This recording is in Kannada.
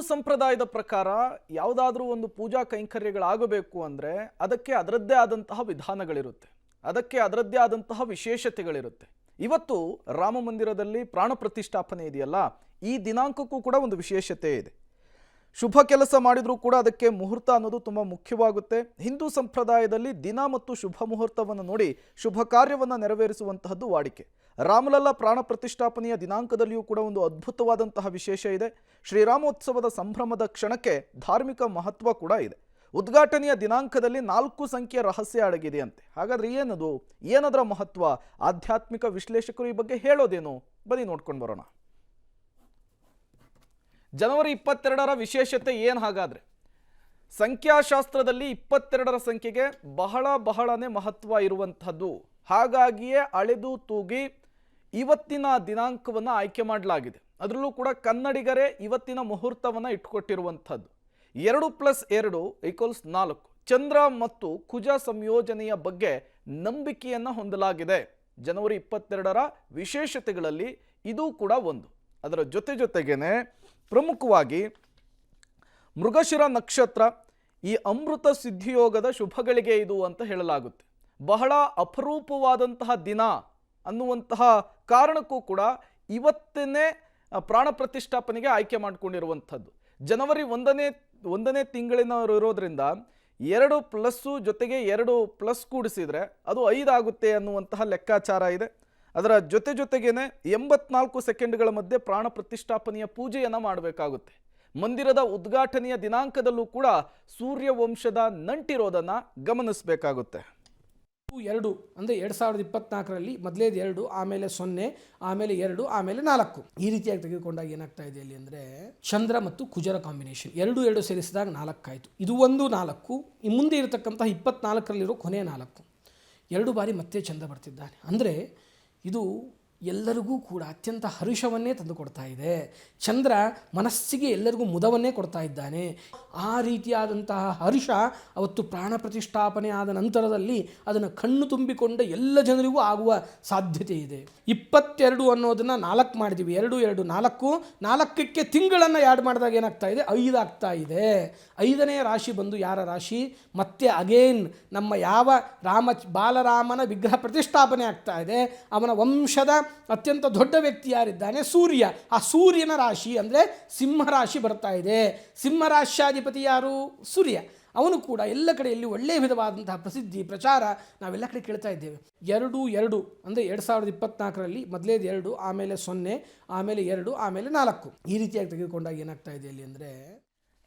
ಸಂಪ್ರದಾಯದ ಪ್ರಕಾರ ಯಾವುದಾದ್ರೂ ಒಂದು ಪೂಜಾ ಕೈಂಕರ್ಯಗಳಾಗಬೇಕು ಅಂದರೆ ಅದಕ್ಕೆ ಅದರದ್ದೇ ಆದಂತಹ ವಿಧಾನಗಳಿರುತ್ತೆ, ಅದಕ್ಕೆ ಅದರದ್ದೇ ಆದಂತಹ ವಿಶೇಷತೆಗಳಿರುತ್ತೆ. ಇವತ್ತು ರಾಮ ಮಂದಿರದಲ್ಲಿ ಪ್ರಾಣ ಪ್ರತಿಷ್ಠಾಪನೆ ಇದೆಯಲ್ಲ, ಈ ದಿನಾಂಕಕ್ಕೂ ಕೂಡ ಒಂದು ವಿಶೇಷತೆ ಇದೆ. ಶುಭ ಕೆಲಸ ಮಾಡಿದರೂ ಕೂಡ ಅದಕ್ಕೆ ಮುಹೂರ್ತ ಅನ್ನೋದು ತುಂಬ ಮುಖ್ಯವಾಗುತ್ತೆ. ಹಿಂದೂ ಸಂಪ್ರದಾಯದಲ್ಲಿ ದಿನ ಮತ್ತು ಶುಭ ಮುಹೂರ್ತವನ್ನು ನೋಡಿ ಶುಭ ಕಾರ್ಯವನ್ನು ನೆರವೇರಿಸುವಂತಹದ್ದು ವಾಡಿಕೆ. ರಾಮಲಲ್ಲ ಪ್ರಾಣ ಪ್ರತಿಷ್ಠಾಪನೆಯ ದಿನಾಂಕದಲ್ಲಿಯೂ ಕೂಡ ಒಂದು ಅದ್ಭುತವಾದಂತಹ ವಿಶೇಷ ಇದೆ. ಶ್ರೀರಾಮೋತ್ಸವದ ಸಂಭ್ರಮದ ಕ್ಷಣಕ್ಕೆ ಧಾರ್ಮಿಕ ಮಹತ್ವ ಕೂಡ ಇದೆ. ಉದ್ಘಾಟನೆಯ ದಿನಾಂಕದಲ್ಲಿ 4 ಸಂಖ್ಯೆಯ ರಹಸ್ಯ ಅಡಗಿದೆಯಂತೆ. ಹಾಗಾದ್ರೆ ಏನದು, ಏನದರ ಮಹತ್ವ, ಆಧ್ಯಾತ್ಮಿಕ ವಿಶ್ಲೇಷಕರು ಈ ಬಗ್ಗೆ ಹೇಳೋದೇನು, ಬನ್ನಿ ನೋಡ್ಕೊಂಡು ಬರೋಣ. ಜನವರಿ 22ರ ವಿಶೇಷತೆ ಏನು? ಹಾಗಾದ್ರೆ ಸಂಖ್ಯಾಶಾಸ್ತ್ರದಲ್ಲಿ 22ರ ಸಂಖ್ಯೆಗೆ ಬಹಳನೇ ಮಹತ್ವ ಇರುವಂಥದ್ದು. ಹಾಗಾಗಿಯೇ ಅಳೆದು ತೂಗಿ ಇವತ್ತಿನ ದಿನಾಂಕವನ್ನು ಆಯ್ಕೆ ಮಾಡಲಾಗಿದೆ. ಅದರಲ್ಲೂ ಕೂಡ ಕನ್ನಡಿಗರೇ ಇವತ್ತಿನ ಮುಹೂರ್ತವನ್ನು ಇಟ್ಕೊಟ್ಟಿರುವಂಥದ್ದು. 2+2 = 4. ಚಂದ್ರ ಮತ್ತು ಕುಜ ಸಂಯೋಜನೆಯ ಬಗ್ಗೆ ನಂಬಿಕೆಯನ್ನು ಹೊಂದಲಾಗಿದೆ. ಜನವರಿ 22ರ ವಿಶೇಷತೆಗಳಲ್ಲಿ ಇದು ಕೂಡ ಒಂದು. ಅದರ ಜೊತೆಗೇನೆ ಪ್ರಮುಖವಾಗಿ ಮೃಗಶಿರ ನಕ್ಷತ್ರ, ಈ ಅಮೃತ ಸಿದ್ಧಿಯೋಗದ ಶುಭಗಳಿಗೆ ಇದು ಅಂತ ಹೇಳಲಾಗುತ್ತೆ. ಬಹಳ ಅಪರೂಪವಾದಂತಹ ದಿನ ಅನ್ನುವಂತಹ ಕಾರಣಕ್ಕೂ ಕೂಡ ಇವತ್ತನ್ನೇ ಪ್ರಾಣ ಪ್ರತಿಷ್ಠಾಪನೆಗೆ ಆಯ್ಕೆ ಮಾಡಿಕೊಂಡಿರುವಂಥದ್ದು. ಜನವರಿ 1ನೇ ತಿಂಗಳಿನವರಿರೋದ್ರಿಂದ 2+ ಜೊತೆಗೆ 2+ ಕೂಡಿಸಿದರೆ ಅದು 5 ಆಗುತ್ತೆ ಅನ್ನುವಂತಹ ಲೆಕ್ಕಾಚಾರ ಇದೆ. ಅದರ ಜೊತೆಗೇನೆ 84 ಸೆಕೆಂಡ್ಗಳ ಮಧ್ಯೆ ಪ್ರಾಣ ಪ್ರತಿಷ್ಠಾಪನೆಯ ಪೂಜೆಯನ್ನು ಮಾಡಬೇಕಾಗುತ್ತೆ. ಮಂದಿರದ ಉದ್ಘಾಟನೆಯ ದಿನಾಂಕದಲ್ಲೂ ಕೂಡ ಸೂರ್ಯವಂಶದ ನಂಟಿರೋದನ್ನು ಗಮನಿಸಬೇಕಾಗುತ್ತೆ. 2 ಅಂದರೆ 2024ರಲ್ಲಿ ಮೊದಲೇದು 2, ಆಮೇಲೆ 0, ಆಮೇಲೆ 2, ಆಮೇಲೆ 4. ಈ ರೀತಿಯಾಗಿ ತೆಗೆದುಕೊಂಡಾಗ ಏನಾಗ್ತಾ ಇದೆ ಅಲ್ಲಿ ಅಂದರೆ ಚಂದ್ರ ಮತ್ತು ಕುಜರ ಕಾಂಬಿನೇಷನ್ 2 ಸೇರಿಸಿದಾಗ 4 ಆಯಿತು. ಇದು ಒಂದು 4, ಈ ಮುಂದೆ ಇರತಕ್ಕಂಥ 24ರಲ್ಲಿರೋ ಕೊನೆ 4, 2 ಬಾರಿ ಮತ್ತೆ ಚಂದ್ರ ಬರ್ತಿದ್ದಾನೆ. ಅಂದರೆ ಇದು ಎಲ್ಲರಿಗೂ ಕೂಡ ಅತ್ಯಂತ ಹರುಷವನ್ನೇ ತಂದುಕೊಡ್ತಾ ಇದೆ. ಚಂದ್ರ ಮನಸ್ಸಿಗೆ ಎಲ್ಲರಿಗೂ ಮುದವನ್ನೇ ಕೊಡ್ತಾ ಇದ್ದಾನೆ. ಆ ರೀತಿಯಾದಂತಹ ಹರ್ಷ ಅವತ್ತು ಪ್ರಾಣ ಪ್ರತಿಷ್ಠಾಪನೆ ಆದ ನಂತರದಲ್ಲಿ ಅದನ್ನು ಕಣ್ಣು ತುಂಬಿಕೊಂಡ ಎಲ್ಲ ಜನರಿಗೂ ಆಗುವ ಸಾಧ್ಯತೆ ಇದೆ. 22 ಅನ್ನೋದನ್ನು 4 ಮಾಡಿದ್ದೀವಿ. 2, 4, 4ಕ್ಕೆ ತಿಂಗಳನ್ನು ಆ್ಯಡ್ ಮಾಡಿದಾಗ ಏನಾಗ್ತಾ ಇದೆ, 5 ಆಗ್ತಾ ಇದೆ. 5ನೇ ರಾಶಿ ಬಂದು ಯಾರ ರಾಶಿ? ಮತ್ತೆ ಅಗೇನ್ ನಮ್ಮ ಯಾವ ಬಾಲರಾಮನ ವಿಗ್ರಹ ಪ್ರತಿಷ್ಠಾಪನೆ ಆಗ್ತಾ ಇದೆ, ಅವನ ವಂಶದ ಅತ್ಯಂತ ದೊಡ್ಡ ವ್ಯಕ್ತಿ ಯಾರಿದ್ದಾನೆ? ಸೂರ್ಯ. ಆ ಸೂರ್ಯನ ರಾಶಿ ಅಂದರೆ ಸಿಂಹರಾಶಿ ಬರ್ತಾ ಇದೆ. ಸಿಂಹರಾಶ್ಯಾಧಿಪತಿ ಯಾರು? ಸೂರ್ಯ. ಅವನು ಕೂಡ ಎಲ್ಲ ಕಡೆಯಲ್ಲಿ ಒಳ್ಳೆಯ ವಿಧವಾದಂತಹ ಪ್ರಸಿದ್ಧಿ ಪ್ರಚಾರ ನಾವೆಲ್ಲ ಕಡೆ ಕೇಳ್ತಾ ಇದ್ದೇವೆ. 2 ಅಂದರೆ 2024ರಲ್ಲಿ ಮೊದಲೇದು 2, ಆಮೇಲೆ 0, ಆಮೇಲೆ 2, ಆಮೇಲೆ 4. ಈ ರೀತಿಯಾಗಿ ತೆಗೆದುಕೊಂಡಾಗ ಏನಾಗ್ತಾ ಇದೆ ಅಲ್ಲಿ ಅಂದರೆ